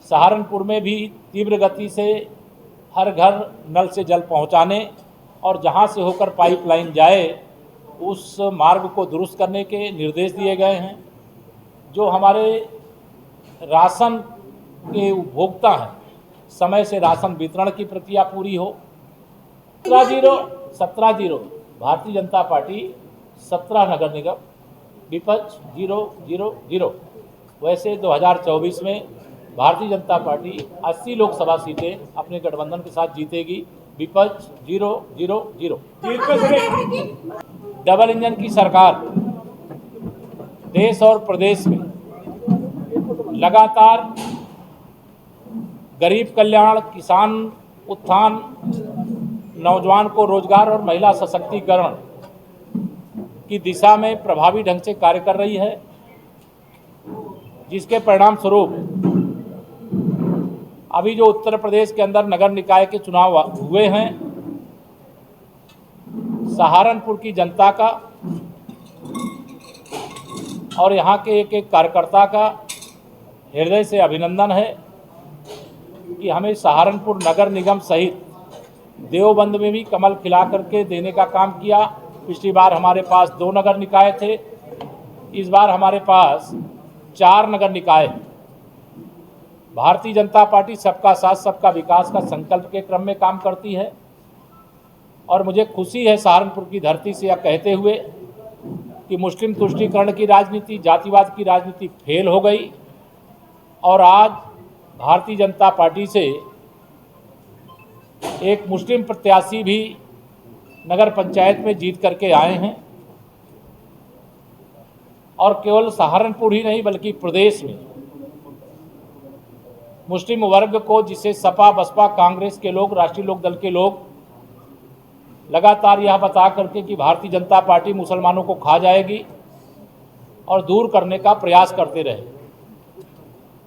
सहारनपुर में भी तीव्र गति से हर घर नल से जल पहुंचाने और जहां से होकर पाइपलाइन जाए उस मार्ग को दुरुस्त करने के निर्देश दिए गए हैं। जो हमारे राशन के उपभोक्ता हैं, समय से राशन वितरण की प्रक्रिया पूरी हो। 17-0 भारतीय जनता पार्टी 17 नगर निगम, विपक्ष 0-0-0। वैसे 2024 में भारतीय जनता पार्टी 80 लोकसभा सीटें अपने गठबंधन के साथ जीतेगी, विपक्ष 0-0-0। डबल इंजन की सरकार देश और प्रदेश में लगातार गरीब कल्याण, किसान उत्थान, नौजवान को रोजगार और महिला सशक्तिकरण की दिशा में प्रभावी ढंग से कार्य कर रही है, जिसके परिणाम स्वरूप अभी जो उत्तर प्रदेश के अंदर नगर निकाय के चुनाव हुए हैं, सहारनपुर की जनता का और यहाँ के एक एक कार्यकर्ता का हृदय से अभिनंदन है कि हमें सहारनपुर नगर निगम सहित देवबंद में भी कमल खिला करके देने का काम किया। पिछली बार हमारे पास 2 नगर निकाय थे, इस बार हमारे पास 4 नगर निकाय हैं। भारतीय जनता पार्टी सबका साथ सबका विकास का संकल्प के क्रम में काम करती है और मुझे खुशी है सहारनपुर की धरती से यह कहते हुए कि मुस्लिम तुष्टीकरण की राजनीति, जातिवाद की राजनीति फेल हो गई और आज भारतीय जनता पार्टी से एक मुस्लिम प्रत्याशी भी नगर पंचायत में जीत करके आए हैं और केवल सहारनपुर ही नहीं बल्कि प्रदेश में मुस्लिम वर्ग को, जिसे सपा बसपा कांग्रेस के लोग, राष्ट्रीय लोक दल के लोग लगातार यह बता करके कि भारतीय जनता पार्टी मुसलमानों को खा जाएगी और दूर करने का प्रयास करते रहे,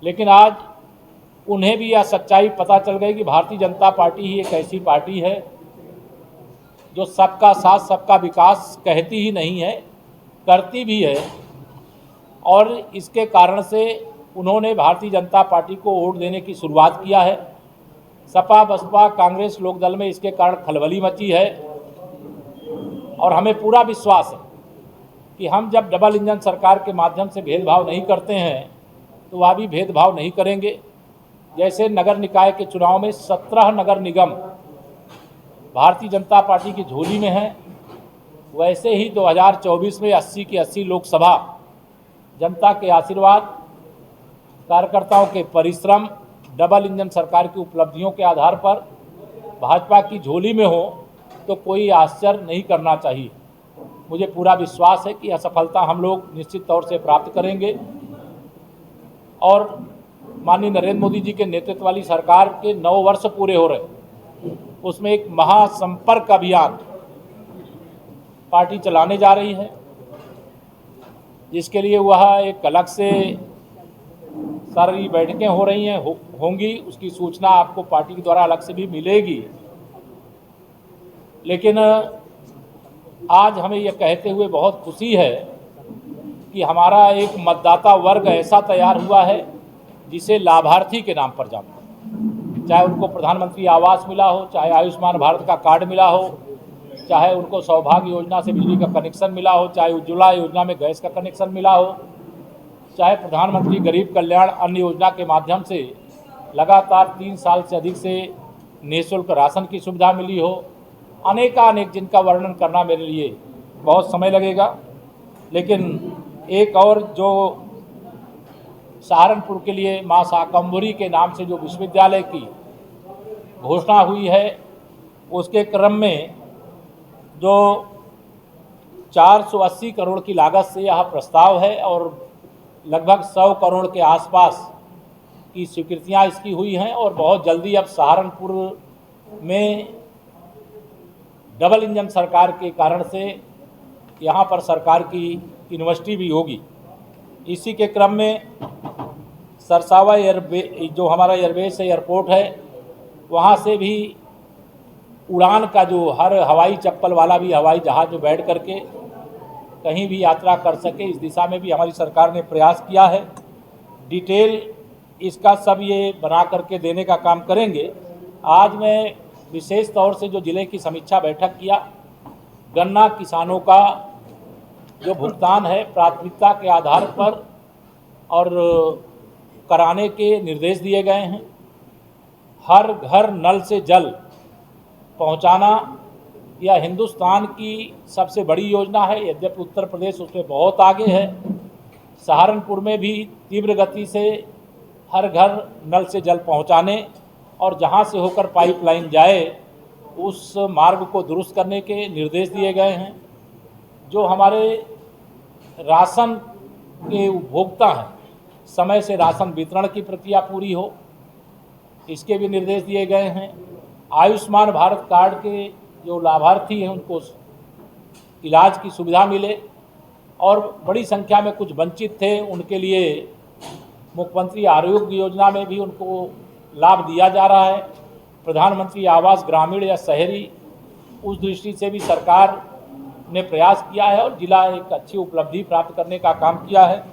लेकिन आज उन्हें भी यह सच्चाई पता चल गई कि भारतीय जनता पार्टी ही एक ऐसी पार्टी है जो सबका साथ सबका विकास कहती ही नहीं है, करती भी है। और इसके कारण से उन्होंने भारतीय जनता पार्टी को वोट देने की शुरुआत किया है। सपा बसपा कांग्रेस लोकदल में इसके कारण खलबली मची है और हमें पूरा विश्वास है कि हम जब डबल इंजन सरकार के माध्यम से भेदभाव नहीं करते हैं तो वह भी भेदभाव नहीं करेंगे। जैसे नगर निकाय के चुनाव में 17 नगर निगम भारतीय जनता पार्टी की झोली में है, वैसे ही 2024 में 80 की 80 लोकसभा जनता के आशीर्वाद, कार्यकर्ताओं के परिश्रम, डबल इंजन सरकार की उपलब्धियों के आधार पर भाजपा की झोली में हो तो कोई आश्चर्य नहीं करना चाहिए। मुझे पूरा विश्वास है कि यह सफलता हम लोग निश्चित तौर से प्राप्त करेंगे और माननीय नरेंद्र मोदी जी के नेतृत्व वाली सरकार के 9 वर्ष पूरे हो रहे, उसमें एक महासंपर्क अभियान पार्टी चलाने जा रही है, जिसके लिए वह एक अलग से सारी बैठकें हो रही हैं, होंगी। उसकी सूचना आपको पार्टी के द्वारा अलग से भी मिलेगी। लेकिन आज हमें यह कहते हुए बहुत खुशी है कि हमारा एक मतदाता वर्ग ऐसा तैयार हुआ है जिसे लाभार्थी के नाम पर जानते हैं। चाहे उनको प्रधानमंत्री आवास मिला हो, चाहे आयुष्मान भारत का कार्ड मिला हो, चाहे उनको सौभाग्य योजना से बिजली का कनेक्शन मिला हो, चाहे उज्ज्वला योजना में गैस का कनेक्शन मिला हो, चाहे प्रधानमंत्री गरीब कल्याण अन्न योजना के माध्यम से लगातार 3 साल से अधिक से निःशुल्क राशन की सुविधा मिली हो। अनेकानेक जिनका वर्णन करना मेरे लिए बहुत समय लगेगा। लेकिन एक और जो सहारनपुर के लिए माँ शाकंभरी के नाम से जो विश्वविद्यालय की घोषणा हुई है, उसके क्रम में जो 480 करोड़ की लागत से यह प्रस्ताव है और लगभग 100 करोड़ के आसपास की स्वीकृतियाँ इसकी हुई हैं और बहुत जल्दी अब सहारनपुर में डबल इंजन सरकार के कारण से यहाँ पर सरकार की यूनिवर्सिटी भी होगी। इसी के क्रम में सरसावा जो हमारा एयरबेस है, एयरपोर्ट है, वहाँ से भी उड़ान का जो हर हवाई चप्पल वाला भी हवाई जहाज़ में बैठ करके कहीं भी यात्रा कर सके, इस दिशा में भी हमारी सरकार ने प्रयास किया है। डिटेल इसका सब ये बना करके देने का काम करेंगे। आज मैं विशेष तौर से जो जिले की समीक्षा बैठक किया, गन्ना किसानों का जो भुगतान है प्राथमिकता के आधार पर और कराने के निर्देश दिए गए हैं। हर घर नल से जल पहुंचाना यह हिंदुस्तान की सबसे बड़ी योजना है, यद्यपि उत्तर प्रदेश उसमें बहुत आगे है। सहारनपुर में भी तीव्र गति से हर घर नल से जल पहुंचाने और जहां से होकर पाइपलाइन जाए उस मार्ग को दुरुस्त करने के निर्देश दिए गए हैं। जो हमारे राशन के उपभोक्ता हैं, समय से राशन वितरण की प्रक्रिया पूरी हो, इसके भी निर्देश दिए गए हैं। आयुष्मान भारत कार्ड के जो लाभार्थी हैं उनको इलाज की सुविधा मिले और बड़ी संख्या में कुछ वंचित थे उनके लिए मुख्यमंत्री आरोग्य योजना में भी उनको लाभ दिया जा रहा है। प्रधानमंत्री आवास ग्रामीण या शहरी, उस दृष्टि से भी सरकार ने प्रयास किया है और जिला एक अच्छी उपलब्धि प्राप्त करने का काम किया है।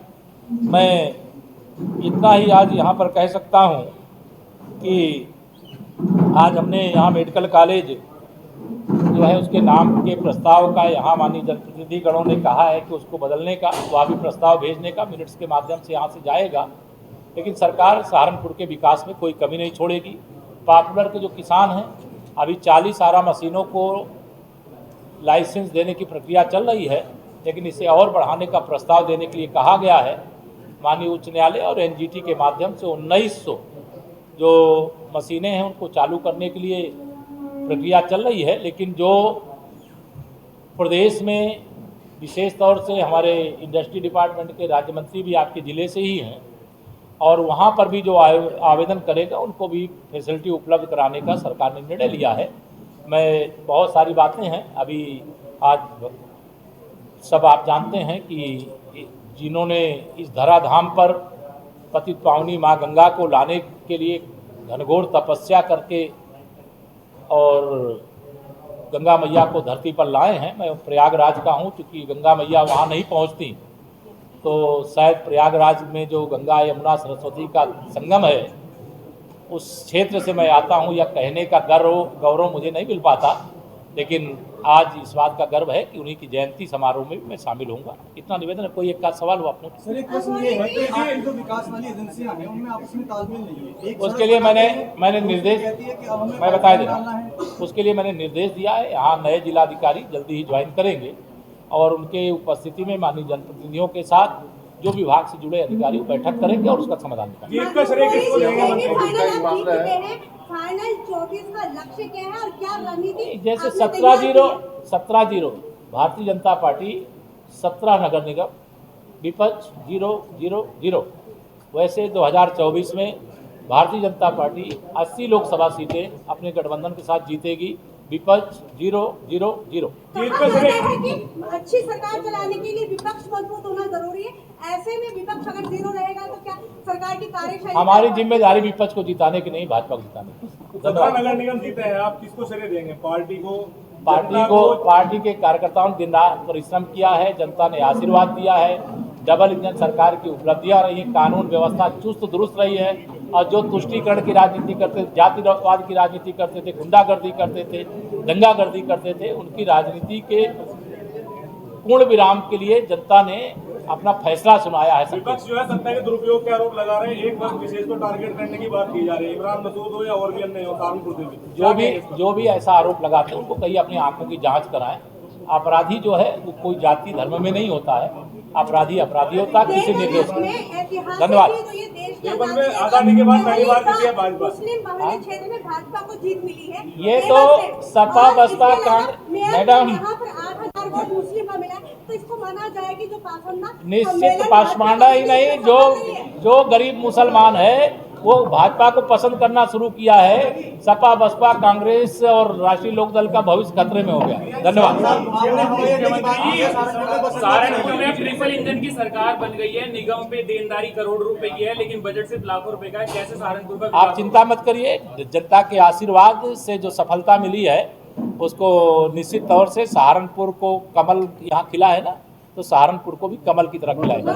मैं इतना ही आज यहाँ पर कह सकता हूँ कि आज हमने यहाँ मेडिकल कॉलेज जो है उसके नाम के प्रस्ताव का यहाँ माननीय जनप्रतिनिधिगणों ने कहा है कि उसको बदलने का, वह भी प्रस्ताव भेजने का मिनट्स के माध्यम से यहाँ से जाएगा। लेकिन सरकार सहारनपुर के विकास में कोई कमी नहीं छोड़ेगी। पॉपुलर के जो किसान हैं, अभी 40 आरा मशीनों को लाइसेंस देने की प्रक्रिया चल रही है, लेकिन इसे और बढ़ाने का प्रस्ताव देने के लिए कहा गया है। माननीय उच्च न्यायालय और एनजीटी के माध्यम से 1900 जो मशीनें हैं उनको चालू करने के लिए प्रक्रिया चल रही है। लेकिन जो प्रदेश में विशेष तौर से हमारे इंडस्ट्री डिपार्टमेंट के राज्य मंत्री भी आपके ज़िले से ही हैं और वहाँ पर भी जो आवेदन करेगा उनको भी फैसिलिटी उपलब्ध कराने का सरकार ने निर्णय लिया है। मैं बहुत सारी बातें हैं, अभी आज सब आप जानते हैं कि जिन्होंने इस धराधाम पर पतित पावनी माँ गंगा को लाने के लिए घनघोर तपस्या करके और गंगा मैया को धरती पर लाए हैं। मैं प्रयागराज का हूँ, क्योंकि गंगा मैया वहाँ नहीं पहुँचती तो शायद प्रयागराज में जो गंगा यमुना सरस्वती का संगम है उस क्षेत्र से मैं आता हूँ। यह कहने का गौरव मुझे नहीं मिल पाता, लेकिन आज इस बात का गर्व है कि उन्हीं की जयंती समारोह में भी मैं शामिल होऊंगा। इतना निवेदन है। कोई एक का सवाल हो आपने? सर, एक प्रश्न ये है कि आपकी जो विकास वाली एजेंसियां हैं उनमें आपस में तालमेल नहीं है। उसके लिए मैंने निर्देश, मैं बता दे रहा हूँ, उसके लिए मैंने निर्देश दिया है। यहाँ नए जिलाधिकारी जल्दी ही ज्वाइन करेंगे और उनके उपस्थिति में माननीय जनप्रतिनिधियों के साथ जो विभाग से जुड़े अधिकारी बैठक करेंगे और उसका समाधान निकालेंगे। फाइनल 24 का लक्ष्य क्या है और क्या रणनीति? जैसे 17-0 भारतीय जनता पार्टी 17 नगर निगम, विपक्ष 0-0-0, वैसे 2024 में भारतीय जनता पार्टी 80 लोकसभा सीटें अपने गठबंधन के साथ जीतेगी, विपक्ष 0-0-0। अच्छी सरकार चलाने के लिए विपक्ष मजबूत होना जरूरी है। ऐसे में विपक्ष अगर 0 रहेगा तो क्या सरकार की कार्यशैली? हमारी जिम्मेदारी विपक्ष को जिताने की नहीं, भाजपा को जिताने की। 17 नगर निगम जीते हैं, आप किसको श्रेय देंगे? पार्टी के कार्यकर्ताओं ने दिन रात परिश्रम किया है, जनता ने आशीर्वाद दिया है, डबल इंजन सरकार की उपलब्धियां रही हैं, कानून व्यवस्था चुस्त दुरुस्त रही है। और जो तुष्टीकरण की राजनीति करते, जातिवाद की राजनीति करते थे, गुंडागर्दी करते थे, दंगागर्दी करते थे, उनकी राजनीति के पूर्ण विराम के लिए जनता ने अपना फैसला सुनाया है। विपक्ष जो है सत्ता के दुरुपयोग के आरोप लगा रहे हैं, एक वर्ग विशेष को टारगेट करने की बात की जा रही है। इमरान मसूद हो या और भी अन्य हो, सहारनपुर जो भी ऐसा आरोप लगाते हैं उनको कहीं अपनी आंखों की जांच कराएं। अपराधी जो है वो कोई जाति धर्म में नहीं होता है, अपराधी होता है किसी निर्देश में। धन्यवाद। आजादी के बाद पहली बार किसी भाजपा क्षेत्र में भाजपा को जीत मिली है। ये तो सपा बसपा कांग्रेस, मैडम, मुस्लिम का मिला, तो इसको माना जाए कि जो पासवान निश्चित पासवाना ही नहीं, जो गरीब मुसलमान है वो भाजपा को पसंद करना शुरू किया है। सपा बसपा कांग्रेस और राष्ट्रीय लोकदल का भविष्य खतरे में हो गया। धन्यवाद। सहारनपुर में ट्रिपल इंजन की सरकार बन गई है, निगम पे देनदारी करोड़ रुपए की है, लेकिन बजट सिर्फ लाखों रुपए का है। कैसे सहारनपुर का? आप चिंता मत करिए, जनता के आशीर्वाद से जो सफलता मिली है उसको निश्चित तौर से सहारनपुर को कमल यहाँ खिला है ना, तो सहारनपुर को भी कमल की तरह खिलाएगा।